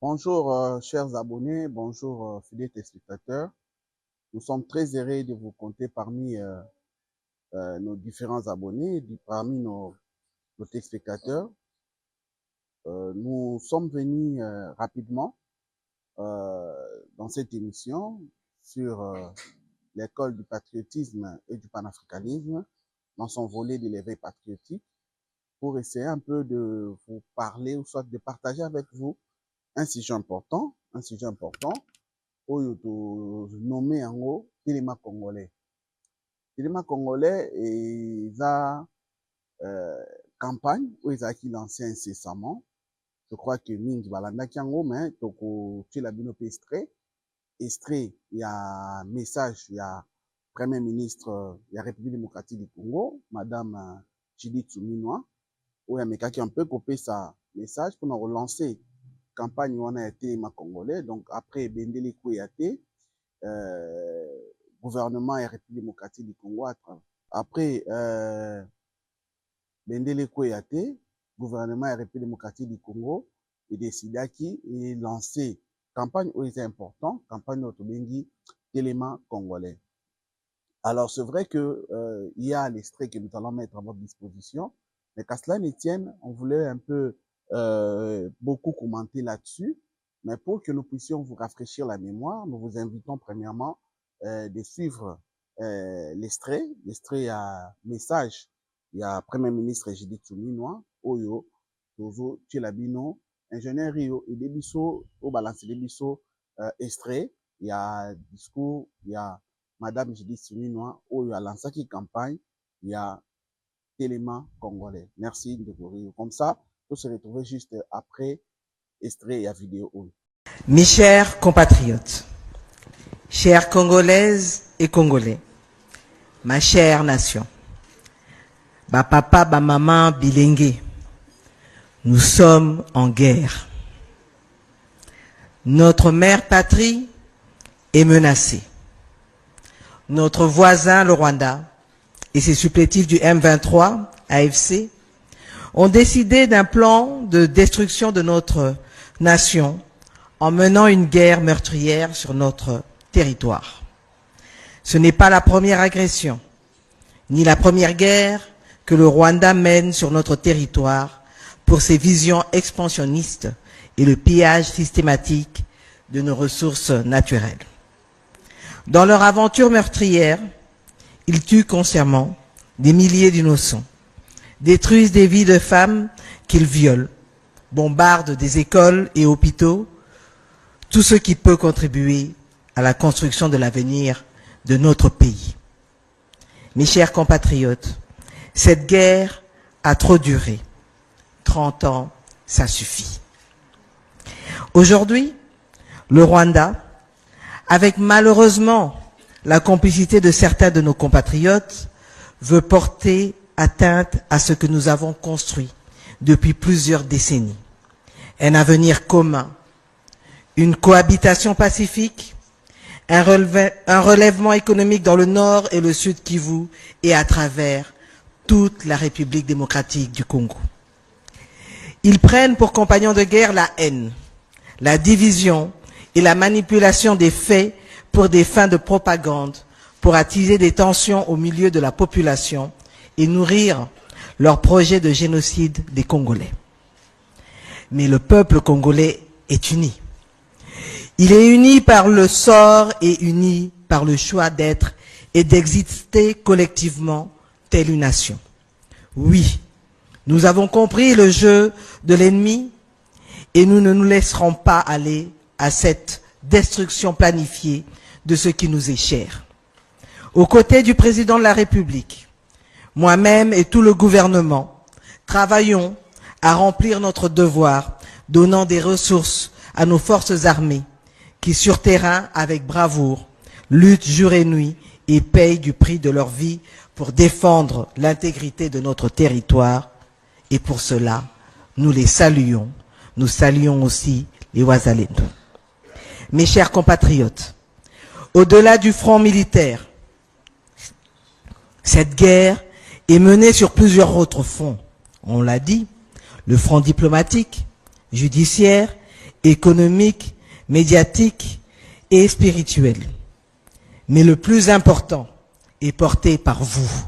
Bonjour, chers abonnés, bonjour, fidèles téléspectateurs. Nous sommes très heureux de vous compter parmi nos différents abonnés, parmi nos téléspectateurs. Nous sommes venus rapidement dans cette émission sur l'école du patriotisme et du panafricanisme dans son volet de l'éveil patriotique pour essayer un peu de vous parler ou soit de partager avec vous un sujet important, oyo nommé yango Téléma Congolais. Téléma Congolais eza campagne oyo ezalaki lancé incessamment. Je crois que mingi balandaki yango, mais tokotiela bino pe extrait ya message ya Premier ministre ya République démocratique du Congo, Madame Judith Suminwa, oyo amekaki un peu kopesa message pour nous relancer campagne wana ya Téléma Congolais. Donc après Bendele Kouyaté, gouvernement et République démocratique du Congo, après Bendele Kouyaté, gouvernement et République démocratique du Congo, et décida qui est lancé campagne où c'est important, campagne autobengi Téléma Congolais. Alors c'est vrai que il y a l'extrait que nous allons mettre à votre disposition, mais qu'à cela ne tienne, on voulait un peu beaucoup commenter là-dessus, mais pour que nous puissions vous rafraîchir la mémoire, nous vous invitons premièrement de suivre l'extrait à message, il y a Premier ministre Judith Suminwa, Oyo, Tozo, Tchelabino, ingénieur Rio, et Debiso, au balance Debiso, extrait, il y a discours, il y a Madame Judith Suminwa, Oyo a lancé qui campagne, il y a Téléma Congolais. Merci de vous. Comme ça, on se retrouver juste après extrait et la vidéo. Mes chers compatriotes, chères Congolaises et Congolais, ma chère nation, ba papa, ba maman, bilingue, nous sommes en guerre. Notre mère patrie est menacée. Notre voisin, le Rwanda, et ses supplétifs du M23, AFC, ont décidé d'un plan de destruction de notre nation en menant une guerre meurtrière sur notre territoire. Ce n'est pas la première agression, ni la première guerre que le Rwanda mène sur notre territoire pour ses visions expansionnistes et le pillage systématique de nos ressources naturelles. Dans leur aventure meurtrière, ils tuent consciemment des milliers d'innocents, détruisent des vies de femmes qu'ils violent, bombardent des écoles et hôpitaux, tout ce qui peut contribuer à la construction de l'avenir de notre pays. Mes chers compatriotes, cette guerre a trop duré. 30 ans, ça suffit. Aujourd'hui, le Rwanda, avec malheureusement la complicité de certains de nos compatriotes, veut porter atteinte à ce que nous avons construit depuis plusieurs décennies. Un avenir commun, une cohabitation pacifique, un relèvement économique dans le nord et le sud Kivu et à travers toute la République démocratique du Congo. Ils prennent pour compagnons de guerre la haine, la division et la manipulation des faits pour des fins de propagande, pour attiser des tensions au milieu de la population et nourrir leur projet de génocide des Congolais. Mais le peuple congolais est uni. Il est uni par le sort et uni par le choix d'être et d'exister collectivement telle une nation. Oui, nous avons compris le jeu de l'ennemi et nous ne nous laisserons pas aller à cette destruction planifiée de ce qui nous est cher. Aux côtés du président de la République, moi-même et tout le gouvernement, travaillons à remplir notre devoir, donnant des ressources à nos forces armées qui, sur terrain, avec bravoure, luttent jour et nuit et payent du prix de leur vie pour défendre l'intégrité de notre territoire. Et pour cela, nous les saluons. Nous saluons aussi les Wazalendo. Mes chers compatriotes, au-delà du front militaire, cette guerre est menée sur plusieurs autres fronts. On l'a dit, le front diplomatique, judiciaire économique, médiatique et spirituel. Mais le plus important est porté par vous,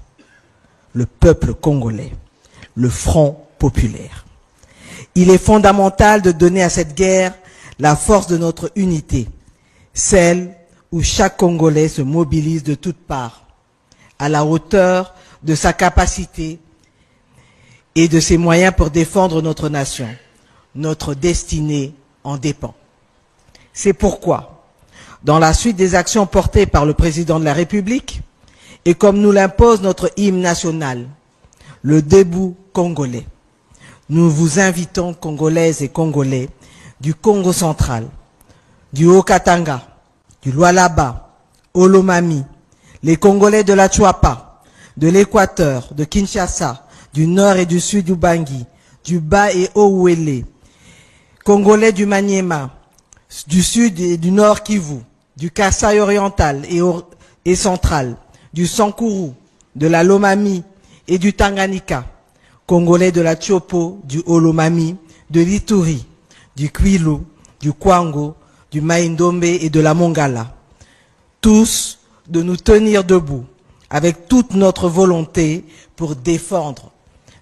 le peuple congolais, le Front populaire. Il est fondamental de donner à cette guerre la force de notre unité, celle où chaque Congolais se mobilise de toutes parts, à la hauteur de sa capacité et de ses moyens pour défendre notre nation. Notre destinée en dépend. C'est pourquoi, dans la suite des actions portées par le président de la République, et comme nous l'impose notre hymne national, le debout congolais, nous vous invitons, Congolaises et Congolais, du Congo central, du Haut-Katanga, du Lualaba, Olomami, les Congolais de la Chuapa, de l'Équateur, de Kinshasa, du nord et du sud du Bangui, du Bas et Haut-Ouélé, Congolais du Maniema, du sud et du nord Kivu, du Kasaï oriental et central, du Sankuru, de la Lomami et du Tanganyika, Congolais de la Tchopo, du Olomami, de l'Ituri, du Kwilu, du Kwango, du Maïndombe et de la Mongala. Tous de nous tenir debout avec toute notre volonté pour défendre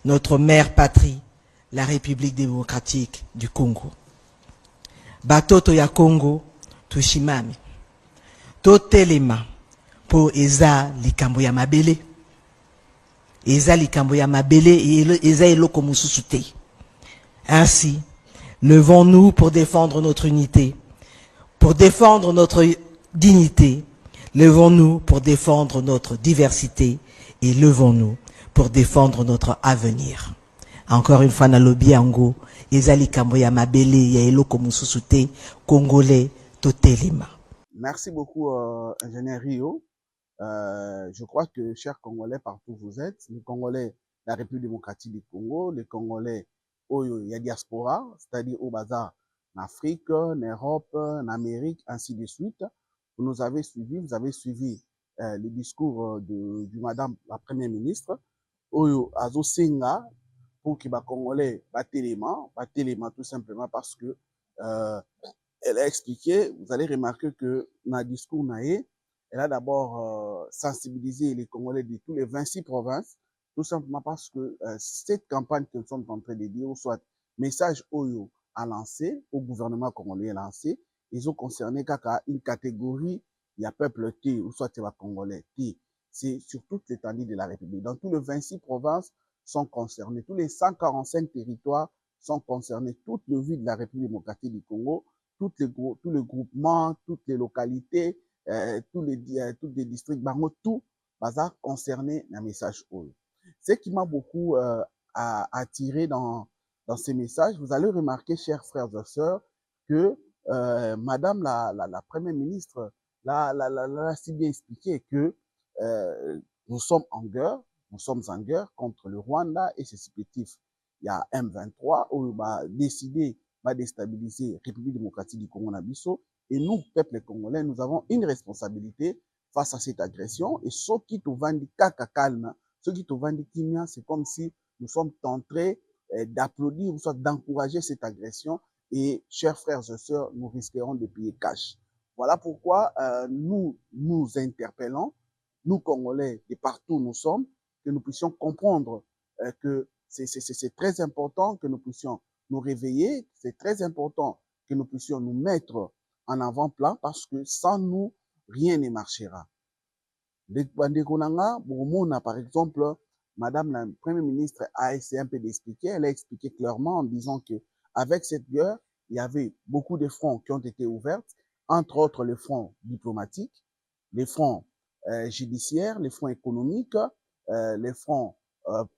notre mère patrie, la République démocratique du Congo. Batoto ya Congo, tushimame. Totelema po eza likambo ya mabele. Eza likambo ya mabele et eza eloko mususu te. Ainsi, levons-nous pour défendre notre unité, pour défendre notre dignité. Levons-nous pour défendre notre diversité et levons-nous pour défendre notre avenir. Encore une fois, nalobi yango, ezali kambo ya mabele ya eloko mususu te, Congolais totelema. Merci beaucoup, ingénieur Rio. Je crois que, chers Congolais, partout où vous êtes, les Congolais de la République démocratique du Congo, les Congolais Oyo ya diaspora, c'est-à-dire au bazar en Afrique, en Europe, en Amérique, ainsi de suite, vous nous avez suivis, vous avez suivi le discours du Madame la Première ministre, Oyo Azo Senga, pour que les Congolais battent tout simplement parce que elle a expliqué, vous allez remarquer que dans le discours naïe, elle a d'abord sensibilisé les Congolais de tous les 26 provinces, tout simplement parce que cette campagne que nous sommes en train de dire, soit message Oyo a lancé, au gouvernement congolais a lancé, ils ont concerné une catégorie, il y a peuple T, ou soit il y a Congolais T. C'est sur toute l'étendue de la République. Dans tous les 26 provinces sont concernées, tous les 145 territoires sont concernés, toutes les villes de la République démocratique du Congo, tous les groupements, toutes les localités, tous les districts, tout bazar concerné dans le message Oyo. Ce qui m'a beaucoup attiré dans ces messages, vous allez remarquer, chers frères et sœurs, que Madame la Première ministre l'a si bien expliqué que nous sommes en guerre contre le Rwanda et ses supplétifs. Il y a M23 où il va décider va déstabiliser la République démocratique du Congo Nabiso. Et nous, peuple congolais, nous avons une responsabilité face à cette agression. Et ceux qui te vendent kaka calme, ceux qui te vendent kimia, c'est comme si nous sommes tentés d'applaudir ou soit d'encourager cette agression. Et chers frères et sœurs, nous risquerons de payer cash. Voilà pourquoi nous interpellons, nous Congolais, et partout où nous sommes, que nous puissions comprendre que c'est très important que nous puissions nous réveiller, c'est très important que nous puissions nous mettre en avant-plan parce que sans nous, rien ne marchera. Par exemple, Madame la Première ministre a essayé un peu d'expliquer, elle a expliqué clairement en disant que avec cette guerre, il y avait beaucoup de fronts qui ont été ouverts, entre autres les fronts diplomatiques, les fronts judiciaires, les fronts économiques, les fronts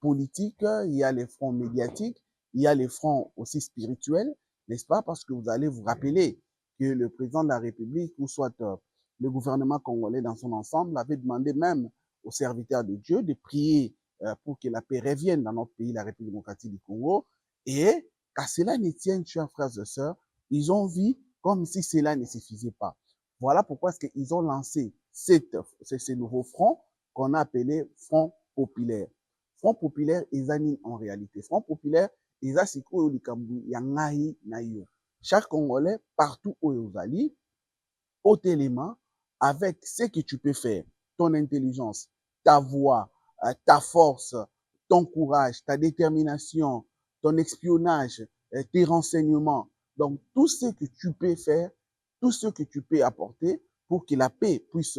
politiques, il y a les fronts médiatiques, il y a les fronts aussi spirituels, n'est-ce pas? Parce que vous allez vous rappeler que le président de la République, ou soit le gouvernement congolais dans son ensemble, avait demandé même aux serviteurs de Dieu de prier pour que la paix revienne dans notre pays, la République démocratique du Congo. Et qu'à cela ne tienne, chers frères et sœurs, ils ont vu comme si cela ne suffisait pas. Voilà pourquoi ils ont lancé ce nouveau front qu'on a appelé Front populaire. Front populaire, ils en réalité. Front populaire, ils ont sikoyo likambu ya ngai na yo. chaque Congolais, partout où vous allez, au élément, avec ce que tu peux faire, ton intelligence, ta voix, ta force, ton courage, ta détermination, ton espionnage, tes renseignements. Donc, tout ce que tu peux faire, tout ce que tu peux apporter pour que la paix puisse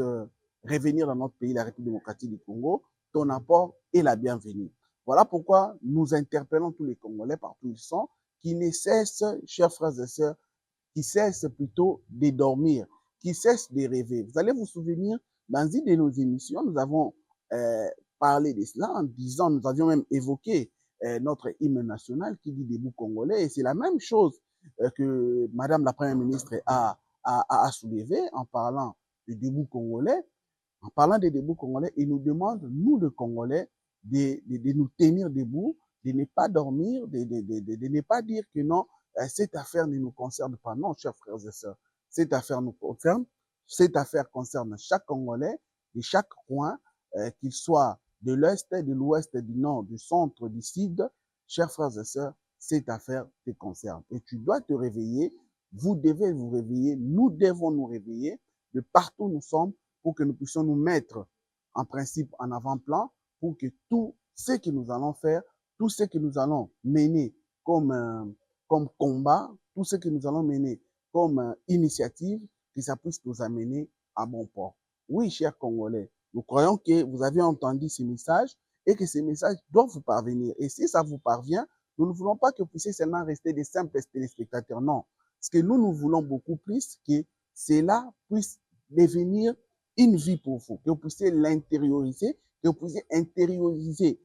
revenir dans notre pays, la République démocratique du Congo, ton apport est la bienvenue. Voilà pourquoi nous interpellons tous les Congolais partout où ils sont, qui ne cessent, chers frères et sœurs, qui cessent plutôt de dormir, qui cessent de rêver. Vous allez vous souvenir, dans une de nos émissions, nous avons parlé de cela en disant, nous avions même évoqué notre hymne national qui dit debout congolais, et c'est la même chose que Madame la Première ministre a soulevé en parlant du debout congolais. En parlant des debout congolais, il nous demande, nous le Congolais, de nous tenir debout, de ne pas dormir, de ne pas dire que non, cette affaire ne nous concerne pas. Non, chers frères et sœurs, cette affaire nous concerne. Cette affaire concerne chaque Congolais, de chaque coin, qu'il soit de l'Est, de l'Ouest, du Nord, du Centre, du Sud. Chers frères et sœurs, cette affaire te concerne. Et tu dois te réveiller, vous devez vous réveiller, nous devons nous réveiller de partout où nous sommes pour que nous puissions nous mettre en principe en avant-plan pour que tout ce que nous allons faire, tout ce que nous allons mener comme combat, tout ce que nous allons mener comme initiative, que ça puisse nous amener à bon port. Oui, chers Congolais, nous croyons que vous avez entendu ces messages et que ces messages doivent vous parvenir. Et si ça vous parvient, nous ne voulons pas que vous puissiez seulement rester des simples téléspectateurs. Non. Parce que nous voulons beaucoup plus que cela puisse devenir une vie pour vous, que vous puissiez l'intérioriser, que vous puissiez intérioriser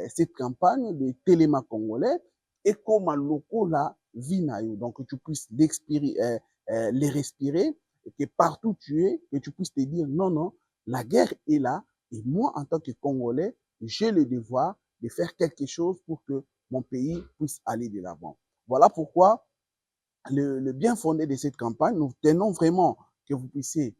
cette campagne de Téléma congolais et comment locaux la vie n'a eu. Donc, que tu puisses les respirer, et que partout tu es, que tu puisses te dire non, non, la guerre est là et moi, en tant que Congolais, j'ai le devoir de faire quelque chose pour que mon pays puisse aller de l'avant. Voilà pourquoi le bien fondé de cette campagne, nous tenons vraiment que vous puissiez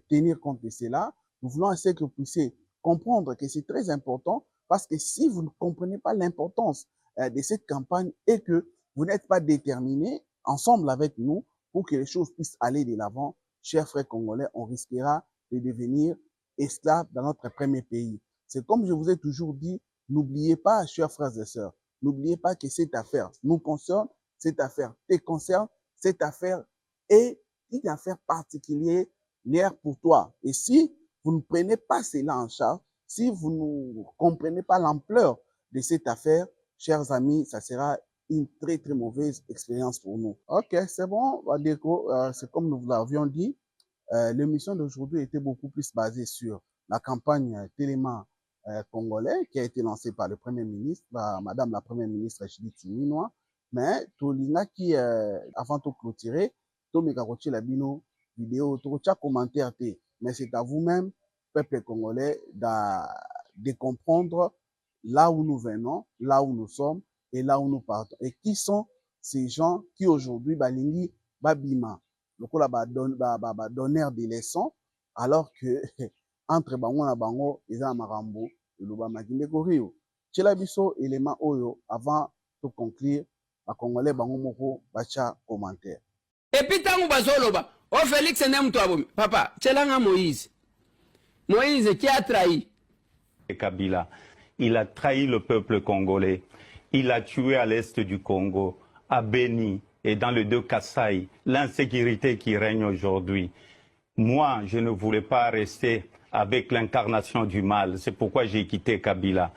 tenir compte de cela. Nous voulons essayer que vous puissiez comprendre que c'est très important parce que si vous ne comprenez pas l'importance de cette campagne et que vous n'êtes pas déterminés ensemble avec nous pour que les choses puissent aller de l'avant, chers frères congolais, on risquera de devenir esclaves dans notre premier pays. C'est comme je vous ai toujours dit, n'oubliez pas, chers frères et sœurs, n'oubliez pas que cette affaire nous concerne, cette affaire te concerne, cette affaire est une affaire particulière pour toi. Et si vous ne prenez pas cela en charge, si vous ne comprenez pas l'ampleur de cette affaire, chers amis, ça sera une très très mauvaise expérience pour nous. Ok, c'est bon, Wadeko, c'est comme nous vous l'avions dit, l'émission d'aujourd'hui était beaucoup plus basée sur la campagne Téléma congolais qui a été lancée par le Premier ministre, Madame la Première ministre Judith Suminwa. Mais tolinga qui avant de clôturer, to mekakochi la bino vidéo, to cha commentaire te. Mais c'est à vous-même, peuple congolais, de comprendre là où nous venons, là où nous sommes et là où nous partons. Et qui sont ces gens qui aujourd'hui balingi babima, lokola ba donneur de leçons, alors que entre bango na bango eza marambo eloba makinde korio. Tshela biso élément oyo avant de conclure. Les Congolais bango moko bacha commentaire. Et puis tangu bazoloba, oh Félix n'est mtu abomi. Papa, tchelanga Moïse. Moïse qui a trahi Kabila. Il a trahi le peuple congolais. Il a tué à l'est du Congo, à Beni et dans le deux Kasaï, l'insécurité qui règne aujourd'hui. Moi, je ne voulais pas rester avec l'incarnation du mal. C'est pourquoi j'ai quitté Kabila.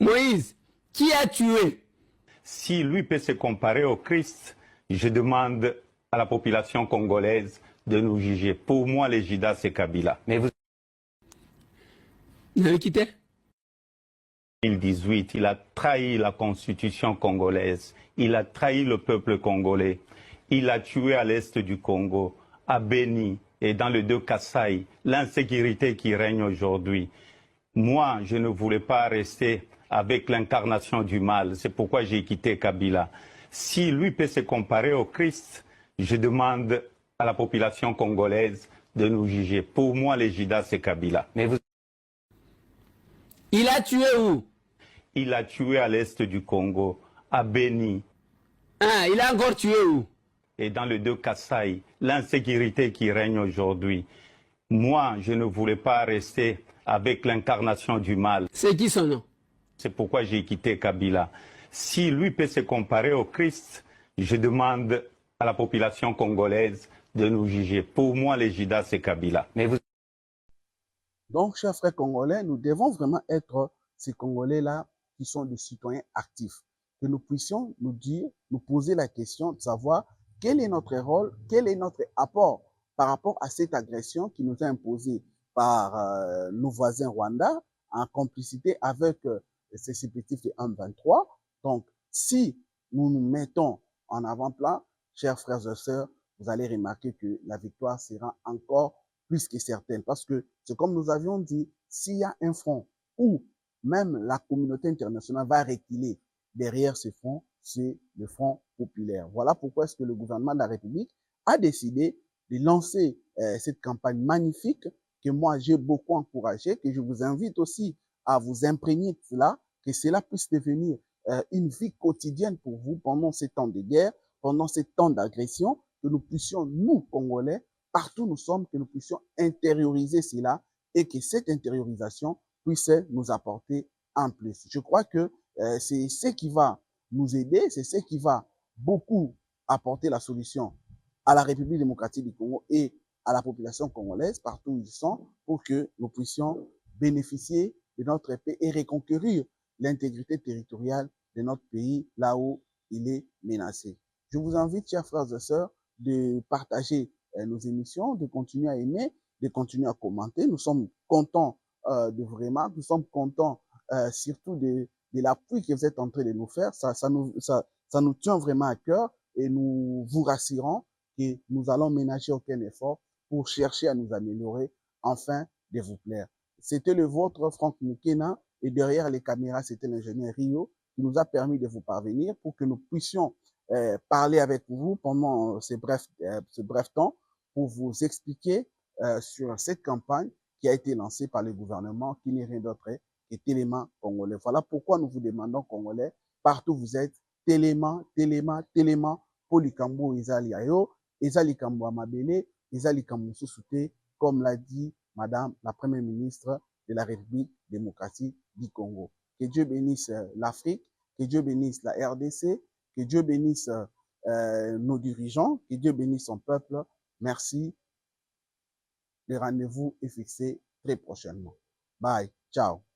Moïse, qui a tué? Si lui peut se comparer au Christ, je demande à la population congolaise de nous juger. Pour moi, les Judas, c'est Kabila. Mais vous... Vous avez quitté? En 2018, il a trahi la constitution congolaise. Il a trahi le peuple congolais. Il a tué à l'est du Congo, à Beni et dans le deux Kasaï, l'insécurité qui règne aujourd'hui. Moi, je ne voulais pas rester avec l'incarnation du mal. C'est pourquoi j'ai quitté Kabila. Si lui peut se comparer au Christ, je demande à la population congolaise de nous juger. Pour moi, les Judas, c'est Kabila. Mais vous... Il a tué où? Il a tué à l'est du Congo, à Beni Ah, il a encore tué où? Et dans le deux Kasaï, l'insécurité qui règne aujourd'hui. Moi, je ne voulais pas rester avec l'incarnation du mal. C'est qui son nom? C'est pourquoi j'ai quitté Kabila. Si lui peut se comparer au Christ, je demande à la population congolaise de nous juger. Pour moi, les Judas, c'est Kabila. Mais vous... Donc, chers frères congolais, nous devons vraiment être ces Congolais-là qui sont des citoyens actifs. Que nous puissions nous dire, nous poser la question de savoir quel est notre rôle, quel est notre apport par rapport à cette agression qui nous est imposée par nos voisins rwandais en complicité avec ces supplétifs de M23. Donc, si nous nous mettons en avant-plan, chers frères et sœurs, vous allez remarquer que la victoire sera encore plus que certaine. Parce que c'est comme nous avions dit, s'il y a un front où même la communauté internationale va reculer derrière ce front, c'est le Front populaire. Voilà pourquoi est-ce que le gouvernement de la République a décidé de lancer cette campagne magnifique que moi j'ai beaucoup encouragée, que je vous invite aussi à vous imprégner de cela, que cela puisse devenir une vie quotidienne pour vous pendant ces temps de guerre, pendant ces temps d'agression, que nous puissions, nous, Congolais, partout où nous sommes, que nous puissions intérioriser cela et que cette intériorisation puisse nous apporter en plus. Je crois que c'est ce qui va nous aider, c'est ce qui va beaucoup apporter la solution à la République démocratique du Congo et à la population congolaise, partout où ils sont, pour que nous puissions bénéficier de notre paix et reconquérir l'intégrité territoriale de notre pays là où il est menacé. Je vous invite, chers frères et sœurs, de partager nos émissions, de continuer à aimer, de continuer à commenter. Nous sommes contents de vos remarques, nous sommes contents surtout de l'appui que vous êtes en train de nous faire. Ça nous tient vraiment à cœur et nous vous rassurons que nous allons ménager aucun effort pour chercher à nous améliorer, afin de vous plaire. C'était le vôtre, Franck Mukena, et derrière les caméras, c'était l'ingénieur Rio qui nous a permis de vous parvenir pour que nous puissions parler avec vous pendant ce bref temps pour vous expliquer sur cette campagne qui a été lancée par le gouvernement, qui n'est rien d'autre que Téléma Congolais. Voilà pourquoi nous vous demandons, Congolais, partout où vous êtes, Téléma, Polikambo ezali ayo, ezali kambo amabele, ezali kambo susute, comme l'a dit Madame la Première ministre de la République démocratique du Congo. Que Dieu bénisse l'Afrique, que Dieu bénisse la RDC, que Dieu bénisse nos dirigeants, que Dieu bénisse son peuple. Merci. Le rendez-vous est fixé très prochainement. Bye. Ciao.